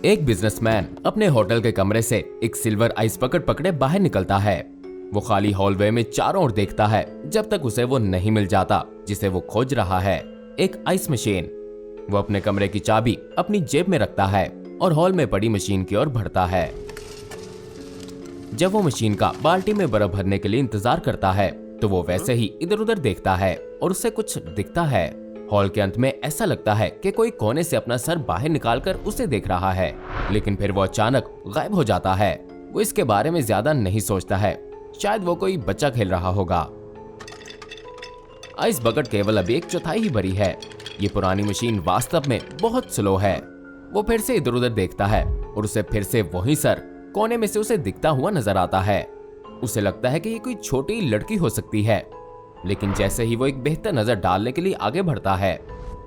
एक बिजनेसमैन अपने होटल के कमरे से एक सिल्वर आइस बकेट पकड़े बाहर निकलता है। वो खाली हॉलवे में चारों ओर देखता है जब तक उसे वो नहीं मिल जाता जिसे वो खोज रहा है, एक आइस मशीन। वो अपने कमरे की चाबी अपनी जेब में रखता है और हॉल में पड़ी मशीन की ओर बढ़ता है। जब वो मशीन का बाल्टी में बर्फ भरने के लिए इंतजार करता है तो वो वैसे ही इधर उधर देखता है और उसे कुछ दिखता है। हॉल के अंत में ऐसा लगता है कि कोई कोने से अपना सर बाहर निकालकर उसे देख रहा है, लेकिन फिर वो अचानक गायब हो जाता है। वो इसके बारे में ज्यादा नहीं सोचता है, शायद वो कोई बच्चा खेल रहा होगा। आइस बकेट केवल अभी 1/4 ही भरी है। ये पुरानी मशीन वास्तव में बहुत स्लो है। वो फिर से इधर उधर देखता है और उसे फिर से वही सर कोने में से उसे दिखता हुआ नजर आता है। उसे लगता है कि ये कोई छोटी लड़की हो सकती है, लेकिन जैसे ही वो एक बेहतर नजर डालने के लिए आगे बढ़ता है,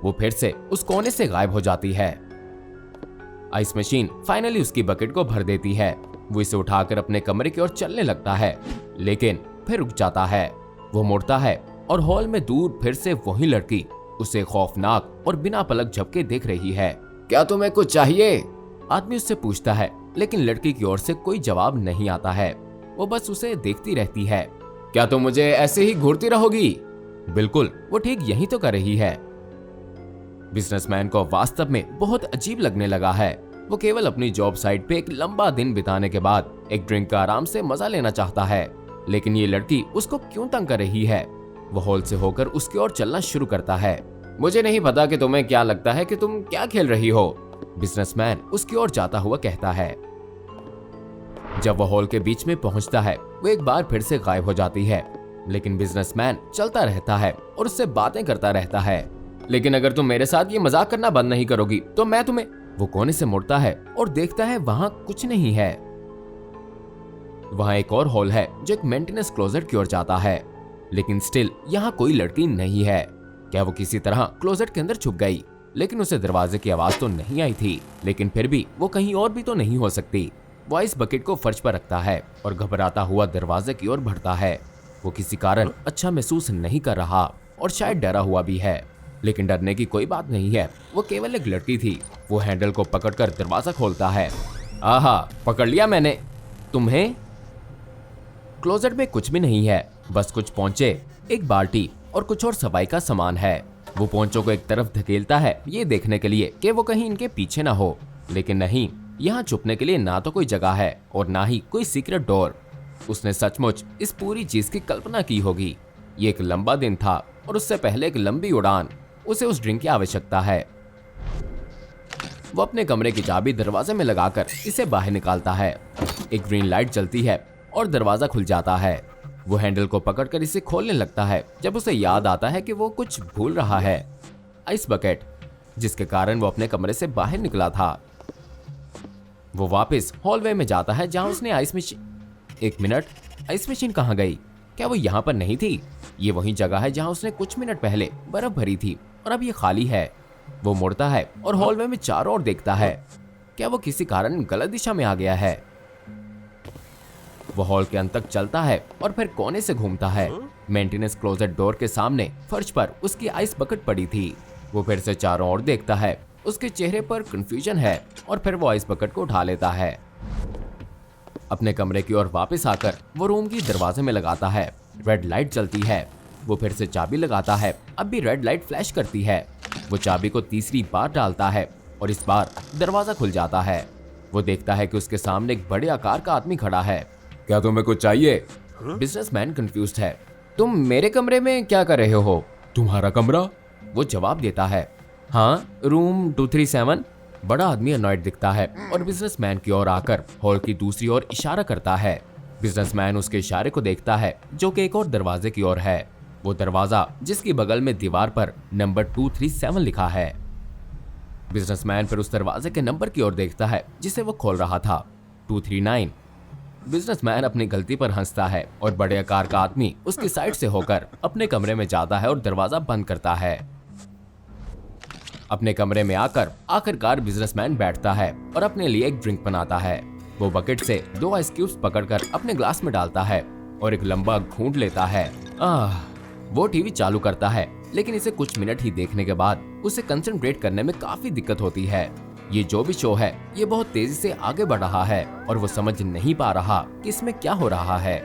वो फिर से उस कोने से गायब हो जाती है। आइस मशीन फाइनली उसकी बकेट को भर देती है। वो इसे उठाकर अपने कमरे की ओर चलने लगता है, लेकिन फिर रुक जाता है। वो मुड़ता है और हॉल में दूर फिर से वही लड़की उसे खौफनाक और बिना पलक झपके देख रही है। क्या तुम्हें कुछ चाहिए? आदमी उससे पूछता है, लेकिन लड़की की ओर से कोई जवाब नहीं आता है। वो बस उसे देखती रहती है। क्या तुम मुझे ऐसे ही घूरती रहोगी? बिल्कुल, वो ठीक यही तो कर रही है। बिजनेसमैन को वास्तव में बहुत अजीब लगने लगा है। वो केवल अपनी जॉब साइट पे एक लंबा दिन बिताने के बाद एक ड्रिंक का आराम से मजा लेना चाहता है, लेकिन ये लड़की उसको क्यों तंग कर रही है? वो हॉल से होकर उसकी ओर चलना शुरू करता है। मुझे नहीं पता कि तुम्हें क्या लगता है कि तुम क्या खेल रही हो, बिजनेसमैन उसकी ओर जाता हुआ कहता है। जब वो हॉल के बीच में पहुंचता है, वो एक बार फिर से गायब हो जाती है, लेकिन बिजनेसमैन चलता रहता है और उससे बातें करता रहता है। लेकिन अगर तुम मेरे साथ ये मजाक करना बंद नहीं करोगी तो मैं तुम्हें। वो कोने से मुड़ता है और देखता है वहां कुछ नहीं है। वहां एक और हॉल है जो एक मेंटेनेंस क्लोजेट की ओर जाता है, लेकिन स्टिल यहाँ कोई लड़की नहीं है। क्या वो किसी तरह क्लोजेट के अंदर छुप गई? लेकिन उसे दरवाजे की आवाज तो नहीं आई थी, लेकिन फिर भी वो कहीं और भी तो नहीं हो सकती। वो इस बकेट को फर्श पर रखता है और घबराता हुआ दरवाजे की ओर बढ़ता है। वो किसी कारण अच्छा महसूस नहीं कर रहा और शायद डरा हुआ भी है, लेकिन डरने की कोई बात नहीं है। वो केवल एक लड़की थी। वो हैंडल को पकड़कर दरवाजा खोलता है। आहा, पकड़ लिया मैंने तुम्हें। क्लोजेट में कुछ भी नहीं है, बस कुछ पोंचे, एक बाल्टी और कुछ और सफाई का सामान है। वो पोंचों को एक तरफ धकेलता है ये देखने के लिए कि वो कहीं इनके पीछे ना हो, लेकिन नहीं, यहाँ छुपने के लिए ना तो कोई जगह है और ना ही कोई सीक्रेट डोर। उसने सचमुच इस पूरी चीज की कल्पना की होगी। ये एक लंबा दिन था और उससे पहले एक लंबी उड़ान। उसे उस ड्रिंक की आवश्यकता है। वो अपने कमरे की चाबी दरवाजे में लगाकर इसे बाहर निकालता है। एक ग्रीन लाइट जलती है और दरवाजा खुल जाता है। वो हैंडल को पकड़कर इसे खोलने लगता है जब उसे याद आता है कि वो कुछ भूल रहा है, आइस बकेट, जिसके कारण वो अपने कमरे से बाहर निकला था। वो वापस हॉलवे में जाता है जहां उसने आइस मशीन। एक मिनट, आइस मशीन कहाँ गई? क्या वो यहाँ पर नहीं थी? ये वही जगह है जहां उसने कुछ मिनट पहले बर्फ भरी थी और अब ये खाली है। वो मुड़ता है और हॉलवे में चारों ओर देखता है। क्या वो किसी कारण गलत दिशा में आ गया है? वो हॉल के अंत तक चलता है और फिर कोने से घूमता है। मेंटेनेंस क्लोजेट डोर के सामने फर्श पर उसकी आइस बकेट पड़ी थी। वो फिर से चारों ओर देखता है। उसके चेहरे पर कंफ्यूजन है और फिर वो आइस बकेट को उठा लेता है। अपने कमरे की ओर वापस आकर वो रूम की दरवाजे में लगाता है। रेड लाइट जलती है। वो फिर से चाबी लगाता है। अब भी रेड लाइट फ्लैश करती है। वो चाबी को तीसरी बार डालता है और इस बार दरवाजा खुल जाता है। वो देखता है कि उसके सामने एक बड़े आकार का आदमी खड़ा है। क्या तुम्हें कुछ चाहिए? बिजनेसमैन कंफ्यूज्ड है। तुम मेरे कमरे में क्या कर रहे हो? तुम्हारा कमरा? वो जवाब देता है। हाँ, रूम 237। बड़ा आदमी अनॉयड दिखता है और बिजनेसमैन की ओर आकर हॉल की दूसरी ओर इशारा करता है। बिजनेसमैन उसके इशारे को देखता है जो कि एक और दरवाजे की ओर है। वो दरवाजा जिसकी बगल में दीवार पर नंबर 237 लिखा है। बिजनेसमैन फिर उस दरवाजे के नंबर की ओर देखता है जिसे वो खोल रहा था, 239। बिजनेसमैन अपनी गलती पर हंसता है और बड़े आकार का आदमी उसकी साइड से होकर अपने कमरे में जाता है और दरवाजा बंद करता है। अपने कमरे में आकर आखिरकार बिजनेसमैन बैठता है और अपने लिए एक ड्रिंक बनाता है। वो बकेट से 2 आइस क्यूब्स पकड़कर अपने ग्लास में डालता है और एक लंबा घूंट लेता है। वो टीवी चालू करता है, लेकिन इसे कुछ मिनट ही देखने के बाद उसे कंसंट्रेट करने में काफी दिक्कत होती है। ये जो भी शो है ये बहुत तेजी से आगे बढ़ रहा है और वो समझ नहीं पा रहा कि इसमें क्या हो रहा है।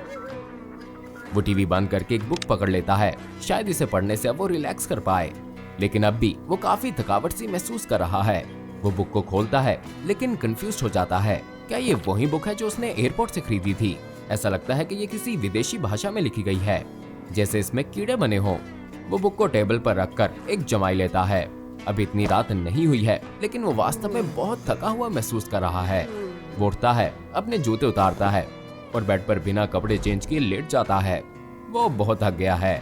वो टीवी बंद करके एक बुक पकड़ लेता है, शायद इसे पढ़ने से अब वो रिलैक्स कर पाए, लेकिन अब भी वो काफी थकावट सी महसूस कर रहा है। वो बुक को खोलता है लेकिन कंफ्यूज हो जाता है। क्या ये वही बुक है जो उसने एयरपोर्ट से खरीदी थी? ऐसा लगता है कि ये किसी विदेशी भाषा में लिखी गई है, जैसे इसमें कीड़े बने हों। वो बुक को टेबल पर रखकर एक जमाई लेता है। अभी इतनी रात नहीं हुई है, लेकिन वो वास्तव में बहुत थका हुआ महसूस कर रहा है। वो उठता है, अपने जूते उतारता है और बेड पर बिना कपड़े चेंज किए लेट जाता है। वो बहुत थक गया है।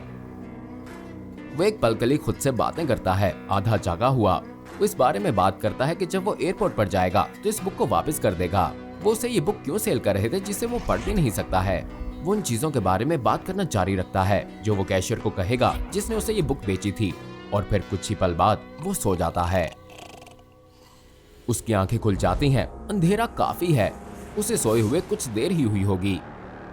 वो एक पल के लिए खुद से बातें करता है, आधा जागा हुआ। वो इस बारे में बात करता है कि जब वो एयरपोर्ट पर जाएगा तो इस बुक को वापस कर देगा। वो उसे ये बुक क्यों सेल कर रहे थे जिसे वो पढ़ भी नहीं सकता है। वो उन चीजों के बारे में बात करना जारी रखता है जो वो कैशियर को कहेगा जिसने उसे ये बुक बेची थी, और फिर कुछ ही पल बाद वो सो जाता है। उसकी आंखें खुल जाती हैं, अंधेरा काफी है। उसे सोए हुए कुछ देर ही हुई होगी।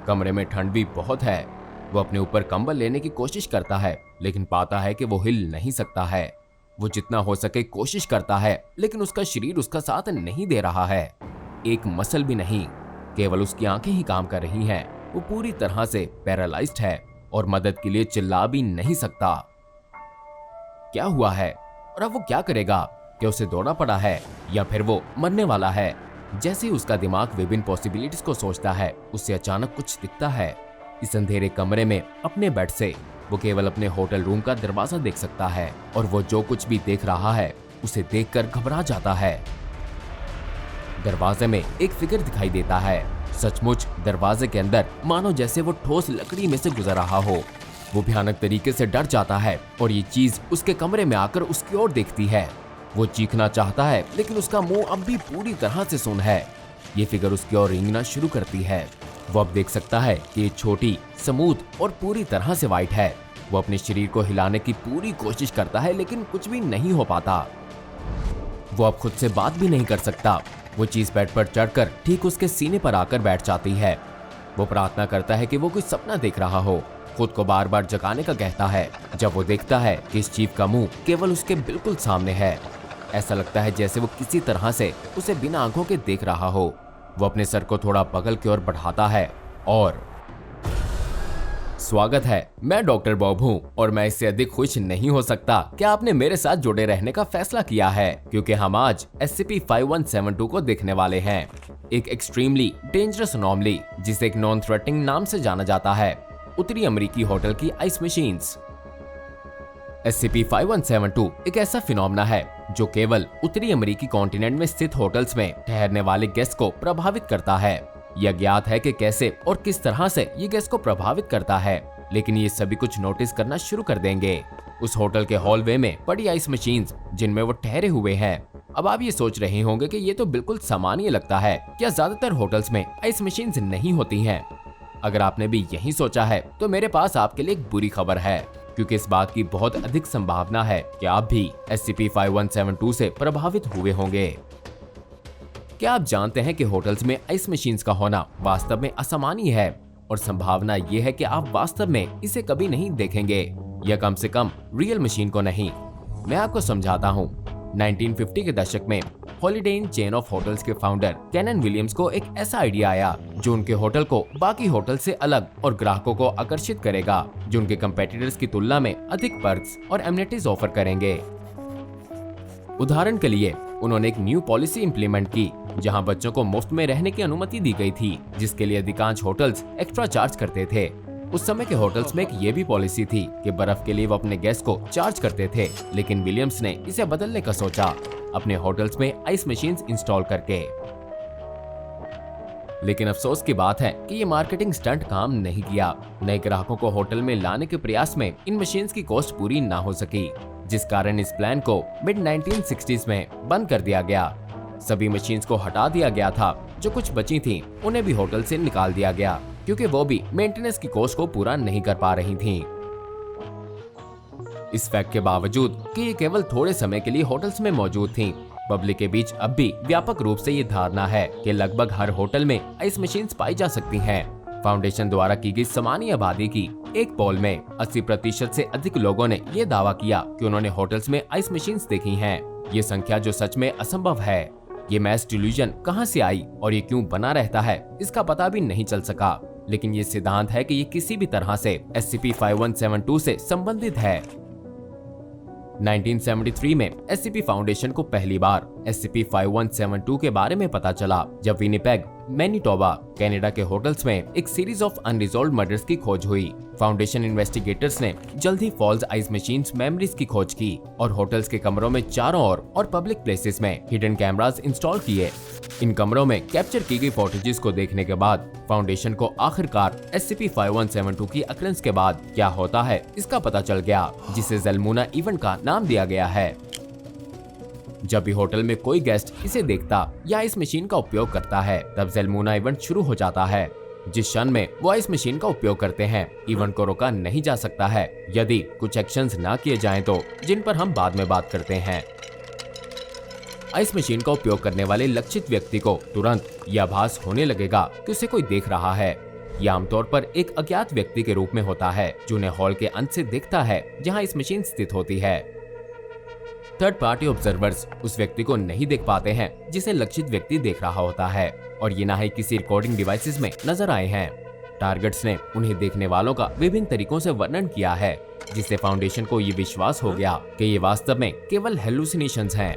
कमरे में ठंड भी बहुत है। वो अपने ऊपर कंबल लेने की कोशिश करता है, लेकिन पाता है कि वो हिल नहीं सकता है। वो जितना हो सके कोशिश करता है, लेकिन उसका शरीर उसका साथ नहीं दे रहा है। एक मसल भी नहीं, केवल उसकी आंखें ही काम कर रही हैं। वो पूरी तरह से पैरालाइज्ड है और मदद के लिए चिल्ला भी नहीं सकता। क्या हुआ है और अब वो क्या करेगा? क्या उसे दौड़ना पड़ा है या फिर वो मरने वाला है? जैसे ही उसका दिमाग विभिन्न पॉसिबिलिटीज को सोचता है, उससे अचानक कुछ दिखता है। इस अंधेरे कमरे में अपने बेड से वो केवल अपने होटल रूम का दरवाजा देख सकता है, और वो जो कुछ भी देख रहा है उसे देखकर घबरा जाता है। दरवाजे में एक फिगर दिखाई देता है। सचमुच दरवाजे के अंदर मानो जैसे वो ठोस लकड़ी में से गुजर रहा हो। वो भयानक तरीके से डर जाता है और ये चीज उसके कमरे में आकर उसकी ओर देखती है। वो चीखना चाहता है, लेकिन उसका मुंह अब भी पूरी तरह से सुन्न है। ये फिगर उसकी ओर रेंगना शुरू करती है। वो अब देख सकता है कि ये छोटी, स्मूथ और पूरी तरह से वाइट है। वो अपने शरीर को हिलाने की पूरी कोशिश करता है, लेकिन कुछ भी नहीं हो पाता। वो अब खुद से बात भी नहीं कर सकता। वो चीज बेड पर चढ़कर ठीक उसके सीने पर आकर बैठ जाती है। वो प्रार्थना करता है कि वो कोई सपना देख रहा हो, खुद को बार बार जगाने का कहता है। जब वो देखता है कि इस जीव का मुंह केवल उसके बिल्कुल सामने है, ऐसा लगता है जैसे वो किसी तरह से उसे बिना आंखों के देख रहा हो। वो अपने सर को थोड़ा बगल की ओर बढ़ाता है और स्वागत है, मैं डॉक्टर बॉब हूँ और मैं इससे अधिक खुश नहीं हो सकता कि आपने मेरे साथ जुड़े रहने का फैसला किया है, क्योंकि हम आज SCP-5172 को देखने वाले हैं। एक एक्सट्रीमली डेंजरस अनोमली जिसे एक नॉन थ्रेटनिंग नाम से जाना जाता है, उत्तरी अमेरिकी होटल की आइस मशीन्स। SCP-5172 एक ऐसा फिनोमेना है जो केवल उत्तरी अमेरिकी कॉन्टिनेंट में स्थित होटल्स में ठहरने वाले गेस्ट को प्रभावित करता है। यह ज्ञात है कि कैसे और किस तरह से ये गेस्ट को प्रभावित करता है, लेकिन ये सभी कुछ नोटिस करना शुरू कर देंगे उस होटल के हॉलवे में पड़ी आइस मशीन्स जिनमें वो ठहरे हुए हैं। अब आप ये सोच रहे होंगे कि ये तो बिल्कुल सामान्य लगता है, क्या ज्यादातर होटल्स में आइस मशीन्स नहीं होती हैं? अगर आपने भी यही सोचा है तो मेरे पास आपके लिए एक बुरी खबर है, क्योंकि इस बात की बहुत अधिक संभावना है कि आप भी SCP-5172 से प्रभावित हुए होंगे। क्या आप जानते हैं कि होटल्स में आइस मशीन्स का होना वास्तव में असामान्य है, और संभावना ये है कि आप वास्तव में इसे कभी नहीं देखेंगे, या कम से कम रियल मशीन को नहीं। मैं आपको समझाता हूँ। 1950 के दशक में holiday in chain of hotels के फाउंडर कैनन विलियम्स को एक ऐसा आइडिया आया जो उनके होटल को बाकी होटल से अलग और ग्राहकों को आकर्षित करेगा, जो उनके कंपेटिटर्स की तुलना में अधिक पर्क्स और एमिनिटीज ऑफर करेंगे। उदाहरण के लिए उन्होंने एक न्यू पॉलिसी इंप्लीमेंट की जहां बच्चों को मुफ्त में रहने की अनुमति दी गई थी, जिसके लिए अधिकांश होटल्स एक्स्ट्रा चार्ज करते थे। उस समय के होटल्स में एक ये भी पॉलिसी थी कि बर्फ के लिए वो अपने गेस्ट को चार्ज करते थे, लेकिन विलियम्स ने इसे बदलने का सोचा, अपने होटल्स में आइस मशीन्स इंस्टॉल करके। लेकिन अफसोस की बात है कि ये मार्केटिंग स्टंट काम नहीं किया। नए ग्राहकों को होटल में लाने के प्रयास में इन मशीन्स की कॉस्ट पूरी ना हो सकी, जिस कारण इस प्लान को मिड 1960s में बंद कर दिया गया। सभी मशीन्स को हटा दिया गया था, जो कुछ बची थीं, उन्हें भी होटल से निकाल दिया गया, क्योंकि वो भी मेंटेनेंस की कॉस्ट को पूरा नहीं कर पा रही थीं। इस फैक्ट के बावजूद कि ये केवल थोड़े समय के लिए होटल्स में मौजूद थीं, पब्लिक के बीच अब भी व्यापक रूप से ये धारणा है कि लगभग हर होटल में आइस मशीन्स पाई जा सकती हैं। फाउंडेशन द्वारा की गई सामान्य आबादी की एक पोल में 80% से अधिक लोगों ने ये दावा किया कि उन्होंने होटल्स में आइस मशीन्स देखी हैं। ये संख्या जो सच में असंभव है। ये मैस डिल्यूजन कहां से आई और ये क्यों बना रहता है इसका पता भी नहीं चल सका, लेकिन ये सिद्धांत है कि ये किसी भी तरह से SCP-5172 से संबंधित है। 1973 में SCP फाउंडेशन को पहली बार SCP-5172 के बारे में पता चला जब विनिपेग, मैनिटोबा, कनाडा के होटल्स में एक सीरीज ऑफ अनरिजॉल्व्ड मर्डर्स की खोज हुई। फाउंडेशन इन्वेस्टिगेटर्स ने जल्द ही फॉल्स आइस मशीन्स मेमोरीज की खोज की और होटल्स के कमरों में चारों ओर और पब्लिक प्लेसेस में हिडन कैमरास इंस्टॉल किए। इन कमरों में कैप्चर की गई फुटेजेस को देखने के बाद फाउंडेशन को आखिरकार SCP-5172 की अक्रेंस के बाद क्या होता है इसका पता चल गया, जिसे ज़ल्मुना इवेंट का नाम दिया गया है। जब भी होटल में कोई गेस्ट इसे देखता या इस मशीन का उपयोग करता है तब ज़ल्मुना इवेंट शुरू हो जाता है। जिस क्षण में वो इस मशीन का उपयोग करते हैं इवेंट को रोका नहीं जा सकता है यदि कुछ एक्शंस ना किए जाएं तो, जिन पर हम बाद में बात करते हैं। आइस मशीन का उपयोग करने वाले लक्षित व्यक्ति को तुरंत यह आभास होने लगेगा कि उसे कोई देख रहा है। यह आमतौर पर एक अज्ञात व्यक्ति के रूप में होता है जो उन्हें हॉल के अंत से दिखता है जहां इस मशीन स्थित होती है। थर्ड पार्टी ऑब्जर्वर्स उस व्यक्ति को नहीं देख पाते हैं जिसे लक्षित व्यक्ति देख रहा होता है और ये ना ही किसी रिकॉर्डिंग डिवाइसेस में नजर आए हैं। टारगेट्स ने उन्हें देखने वालों का विभिन्न तरीकों से वर्णन किया है, जिससे फाउंडेशन को ये विश्वास हो गया कि ये वास्तव में केवल हेलुसिनेशंस हैं।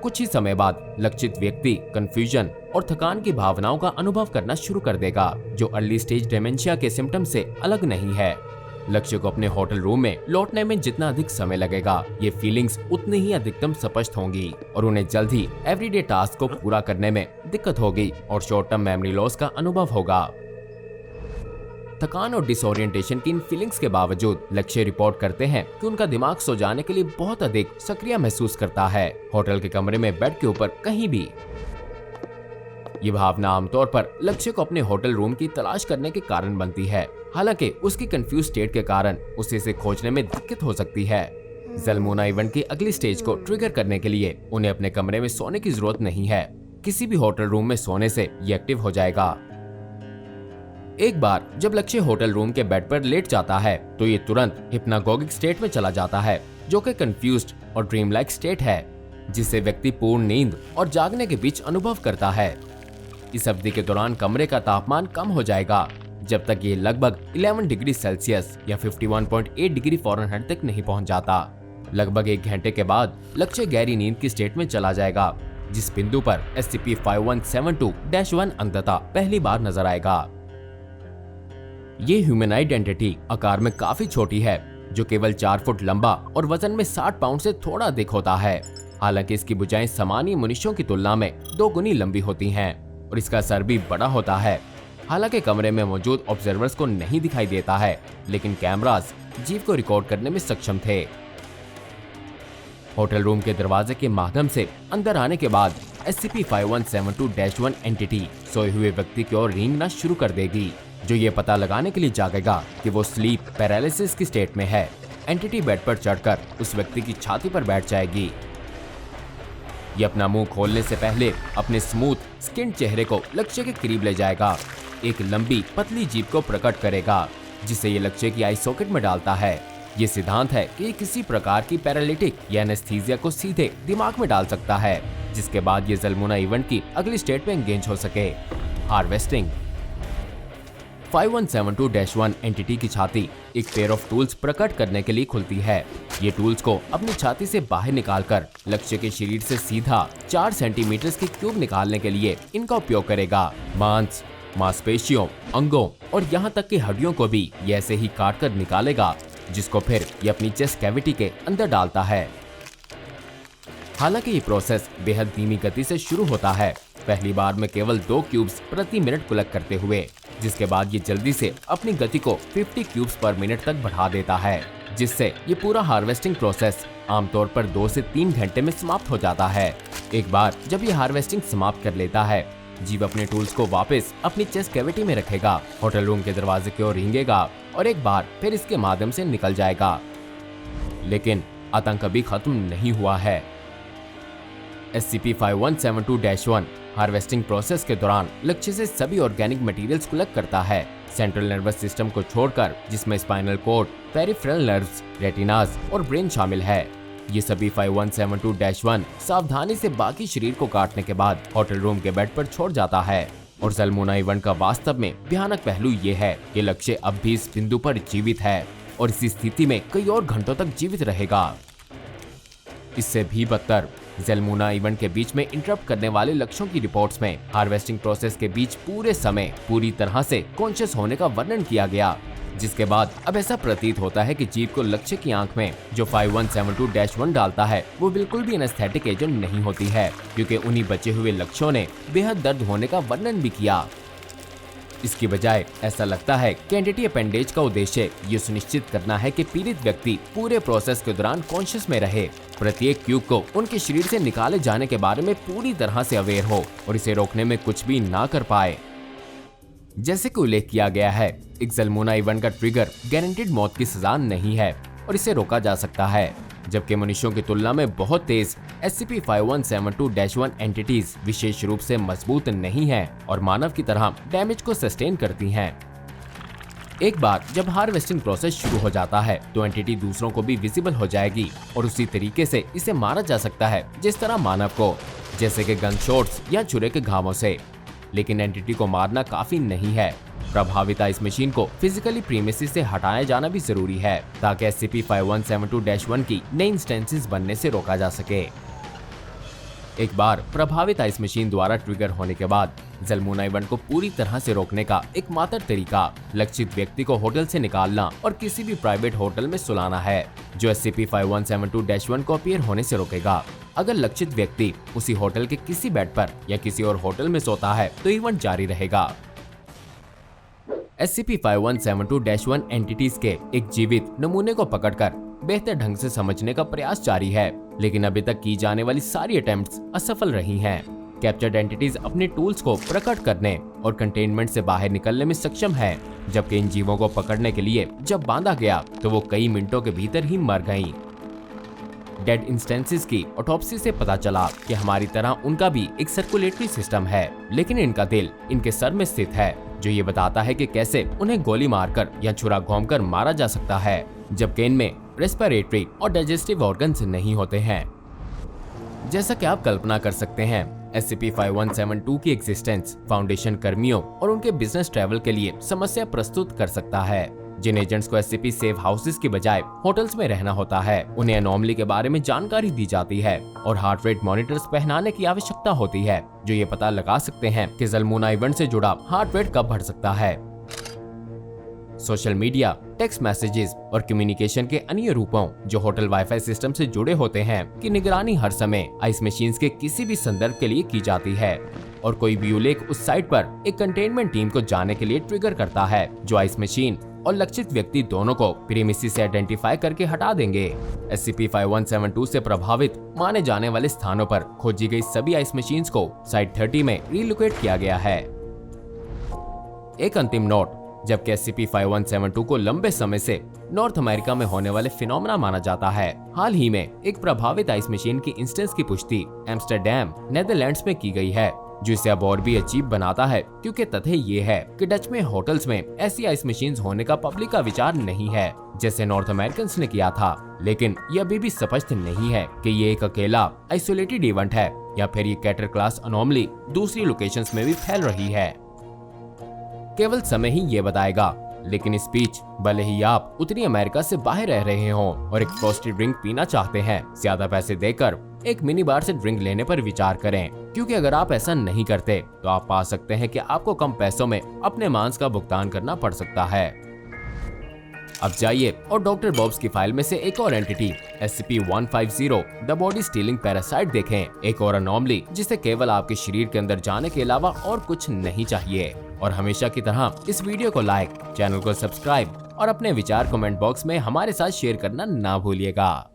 कुछ ही समय बाद लक्षित व्यक्ति कंफ्यूजन और थकान की भावनाओं का अनुभव करना शुरू कर देगा, जो अर्ली स्टेज डिमेंशिया के सिम्टम्स से अलग नहीं है। लक्ष्य को अपने होटल रूम में लौटने में जितना अधिक समय लगेगा, ये फीलिंग्स उतनी ही अधिकतम स्पष्ट होंगी और उन्हें जल्द ही एवरीडे टास्क को पूरा करने में दिक्कत होगी और शॉर्ट टर्म मेमोरी लॉस का अनुभव होगा। थकान और डिसोरिएंटेशन की इन फीलिंग्स के बावजूद लक्ष्य रिपोर्ट करते हैं कि उनका दिमाग सो जाने के लिए बहुत अधिक सक्रिय महसूस करता है, होटल के कमरे में बेड के ऊपर कहीं भी। ये भावना आमतौर पर लक्ष्य को अपने होटल रूम की तलाश करने के कारण बनती है, हालांकि उसकी कंफ्यूज स्टेट के कारण उसे इसे खोजने में दिक्कत हो सकती है। ज़ल्मुना इवेंट की अगली स्टेज को ट्रिगर करने के लिए उन्हें अपने कमरे में सोने की जरूरत नहीं है। किसी भी होटल रूम में सोने से ये एक्टिव हो जाएगा। एक बार जब लक्ष्य होटल रूम के बेड पर लेट जाता है तो ये तुरंत हिप्नागोगिक स्टेट में चला जाता है, जो कि कंफ्यूज्ड और ड्रीम लाइक स्टेट है, जिसे व्यक्ति पूर्ण नींद और जागने के बीच अनुभव करता है। इस अवधि के दौरान कमरे का तापमान कम हो जाएगा जब तक ये लगभग 11 डिग्री सेल्सियस या 51.8 डिग्री फ़ारेनहाइट तक नहीं पहुंच जाता। लगभग 1 घंटे के बाद लक्ष्य गहरी नींद की स्टेट में चला जाएगा, जिस बिंदु पर SCP-5172-1 अंततः पहली बार नजर आएगा। ये ह्यूमनॉइड एंटिटी आकार में काफी छोटी है, जो केवल 4 फुट लंबा और वजन में 60 पाउंड से थोड़ा अधिक होता है। हालांकि इसकी भुजाएं सामान्य मनुष्यों की तुलना में 2 गुनी लंबी होती हैं और इसका सर भी बड़ा होता है। हालांकि कमरे में मौजूद ऑब्जर्वर्स को नहीं दिखाई देता है, लेकिन कैमरास जीव को रिकॉर्ड करने में सक्षम थे। होटल रूम के दरवाजे के माध्यम से अंदर आने के बाद SCP-5172-1 एंटिटी सोए हुए व्यक्ति की ओर रेंगना शुरू कर देगी, जो ये पता लगाने के लिए जागेगा कि वो स्लीप पैरालिसिस की स्टेट में है। एंटिटी बेड पर चढ़कर उस व्यक्ति की छाती पर बैठ जाएगी। ये अपना मुंह खोलने से पहले अपने स्मूथ स्किन चेहरे को लक्ष्य के करीब ले जाएगा, एक लंबी पतली जीभ को प्रकट करेगा, जिसे ये लक्ष्य की आई सॉकेट में डालता है। ये सिद्धांत है कि किसी प्रकार की पैरालिटिक या एनेस्थीसिया को सीधे दिमाग में डाल सकता है, जिसके बाद ये ज़ल्मुना इवेंट की अगली स्टेट में एंगेज हो सके, हार्वेस्टिंग। 5172-1 एंटिटी की छाती एक पेयर ऑफ टूल्स प्रकट करने के लिए खुलती है। ये टूल्स को अपनी छाती से बाहर निकालकर लक्ष्य के शरीर से सीधा 4 सेंटीमीटर की क्यूब निकालने के लिए इनका उपयोग करेगा। मांस, मांसपेशियों, अंगों और यहाँ तक कि हड्डियों को भी ये ऐसे ही काट कर निकालेगा, जिसको फिर ये अपनी चेस्ट कैविटी के अंदर डालता है। हालांकि ये प्रोसेस बेहद धीमी गति से शुरू होता है, पहली बार में केवल 2 क्यूब्स प्रति मिनट कलेक्ट करते हुए, जिसके बाद ये जल्दी से अपनी गति को 50 क्यूब्स पर मिनट तक बढ़ा देता है, जिससे ये पूरा हार्वेस्टिंग प्रोसेस आमतौर पर 2 से 3 घंटे में समाप्त हो जाता है। एक बार जब ये हार्वेस्टिंग समाप्त कर लेता है, जीव अपने टूल्स को वापस अपनी चेस्ट कैविटी में रखेगा, होटल रूम के दरवाजे की ओर रेंगेगा और एक बार फिर इसके माध्यम से निकल जाएगा। लेकिन आतंक अभी खत्म नहीं हुआ है। SCP-5172-1 हार्वेस्टिंग प्रोसेस के दौरान लक्ष्य से सभी ऑर्गेनिक मटेरियल्स कलेक्ट करता है, सेंट्रल नर्वस सिस्टम को छोड़कर, जिसमें स्पाइनल कॉर्ड, पेरिफेरल नर्व्स, रेटिनास और ब्रेन शामिल है। ये सभी 5172-1 सावधानी से बाकी शरीर को काटने के बाद होटल रूम के बेड पर छोड़ जाता है। और ज़ल्मोना इवेंट का वास्तव में भयानक पहलू ये है कि लक्ष्य अब भी इस बिंदु पर जीवित है और इसी स्थिति में कई और घंटों तक जीवित रहेगा। इससे भी बदतर, ज़ल्मोना इवेंट के बीच में इंटरप्ट करने वाले लक्ष्यों की रिपोर्ट्स में हार्वेस्टिंग प्रोसेस के बीच पूरे समय पूरी तरह से कॉन्शियस होने का वर्णन किया गया, जिसके बाद अब ऐसा प्रतीत होता है कि जीव को लक्ष्य की आंख में जो 5172-1 डालता है वो बिल्कुल भी एनेस्थेटिक एजेंट नहीं होती है, क्योंकि उन्हीं बचे हुए लक्ष्यों ने बेहद दर्द होने का वर्णन भी किया। इसकी बजाय ऐसा लगता है कि एंटिटी अपेंडेज का उद्देश्य ये सुनिश्चित करना है कि पीड़ित व्यक्ति पूरे प्रोसेस के दौरान कॉन्शियस में रहे, प्रत्येक क्यूब को उनके शरीर से निकाले जाने के बारे में पूरी तरह से अवेयर हो और इसे रोकने में कुछ भी ना कर पाए। जैसे कि उल्लेख किया गया है, एक ज़ल्मोना इवेंट का ट्रिगर गारंटीड मौत की सजा नहीं है और इसे रोका जा सकता है, जबकि मनुष्यों की तुलना में बहुत तेज SCP-5172-1 एंटिटीज विशेष रूप से मजबूत नहीं हैं और मानव की तरह डैमेज को सस्टेन करती हैं। एक बार जब हार्वेस्टिंग प्रोसेस शुरू हो जाता है तो एंटिटी दूसरों को भी विजिबल हो जाएगी और उसी तरीके से इसे मारा जा सकता है जिस तरह मानव को, जैसे कि गन शॉट्स या छुरे के घावों से। लेकिन एंटिटी को मारना काफी नहीं है, प्रभावित आइस मशीन को फिजिकली प्रीमिसेस से हटाया जाना भी जरूरी है ताकि SCP-5172-1 की नई इंस्टेंसेस बनने से रोका जा सके। एक बार प्रभावित आइस मशीन द्वारा ट्रिगर होने के बाद ज़ल्मोना इवेंट को पूरी तरह से रोकने का एकमात्र तरीका लक्षित व्यक्ति को होटल से निकालना और किसी भी प्राइवेट होटल में सुलाना है, जो SCP-5172-1 को अपीयर होने से रोकेगा। अगर लक्षित व्यक्ति उसी होटल के किसी बेड पर या किसी और होटल में सोता है तो इवेंट जारी रहेगा। SCP-5172-1 एंटिटीज के एक जीवित नमूने को पकड़कर बेहतर ढंग से समझने का प्रयास जारी है, लेकिन अभी तक की जाने वाली सारी अटेम्प्ट्स असफल रही हैं। कैप्चर्ड एंटिटीज अपने टूल्स को प्रकट करने और कंटेनमेंट से बाहर निकलने में सक्षम है, जबकि इन जीवों को पकड़ने के लिए जब बांधा गया तो वो कई मिनटों के भीतर ही मर गईं। डेड इंस्टेंसेस की ऑटोप्सी से पता चला कि हमारी तरह उनका भी एक सर्कुलेटरी सिस्टम है, लेकिन इनका दिल इनके सर में स्थित है, जो ये बताता है कि कैसे उन्हें गोली मारकर या छुरा घोंपकर मारा जा सकता है, जबकि इनमें रेस्पिरेटरी और डाइजेस्टिव ऑर्गन्स नहीं होते हैं। जैसा कि आप कल्पना कर सकते हैं, SCP-5172 की एग्जिस्टेंस फाउंडेशन कर्मियों और उनके बिजनेस ट्रैवल के लिए समस्या प्रस्तुत कर सकता है। जिन एजेंट्स को SCP सेफ हाउसेस की बजाय होटल्स में रहना होता है, उन्हें एनोमली के बारे में जानकारी दी जाती है और हार्ट रेट मॉनिटर्स पहनाने की आवश्यकता होती है, जो ये पता लगा सकते हैं कि ज़ल्मोना इवेंट से जुड़ा हार्ट रेट कब बढ़ सकता है। सोशल मीडिया, टेक्स्ट मैसेजेस और कम्युनिकेशन के अन्य रूपों जो होटल वाईफाई सिस्टम से जुड़े होते हैं की निगरानी हर समय आइस मशीन्स के किसी भी संदर्भ के लिए की जाती है और कोई भी उल्लेख उस साइट पर एक कंटेनमेंट टीम को जाने के लिए ट्रिगर करता है, जो आइस मशीन और लक्षित व्यक्ति दोनों को प्रीमिसेस से आइडेंटिफाई करके हटा देंगे। SCP-5172 से प्रभावित माने जाने वाले स्थानों पर खोजी गई सभी आइस मशीन्स को साइट 30 में रिलोकेट किया गया है। एक अंतिम नोट, जबकि SCP-5172 को लंबे समय से नॉर्थ अमेरिका में होने वाले फिनोमेना माना जाता है, हाल ही में एक प्रभावित आइस मशीन की इंस्टेंस की पुष्टि एम्स्टरडैम, नेदरलैंड्स में की गई है, जो इसे अब और भी अजीब बनाता है, क्योंकि तथ्य ये है कि डच में होटल्स में ऐसी आइस मशीन्स होने का पब्लिक का विचार नहीं है, जैसे नॉर्थ अमेरिकन ने किया था। लेकिन ये अभी भी स्पष्ट नहीं है कि ये एक अकेला आइसोलेटेड इवेंट है या फिर ये कैटर क्लास अनोमली दूसरी लोकेशंस में भी फैल रही है। केवल समय ही ये बताएगा, लेकिन इस बीच भले ही आप उत्तरी अमेरिका से बाहर रह रहे हों और एक फ्रोस्टी ड्रिंक पीना चाहते हैं, ज्यादा पैसे देकर एक मिनी बार से ड्रिंक लेने पर विचार करें, क्योंकि अगर आप ऐसा नहीं करते तो आप पा सकते हैं कि आपको कम पैसों में अपने मांस का भुगतान करना पड़ सकता है। अब जाइए और डॉक्टर बॉब्स की फाइल में से एक और entity SCP-150 the body stealing parasite देखें, एक और अनोमली जिसे केवल आपके शरीर के अंदर जाने के अलावा और कुछ नहीं चाहिए। और हमेशा की तरह इस वीडियो को लाइक, चैनल को सब्सक्राइब और अपने विचार कमेंट बॉक्स में हमारे साथ शेयर करना ना भूलिएगा।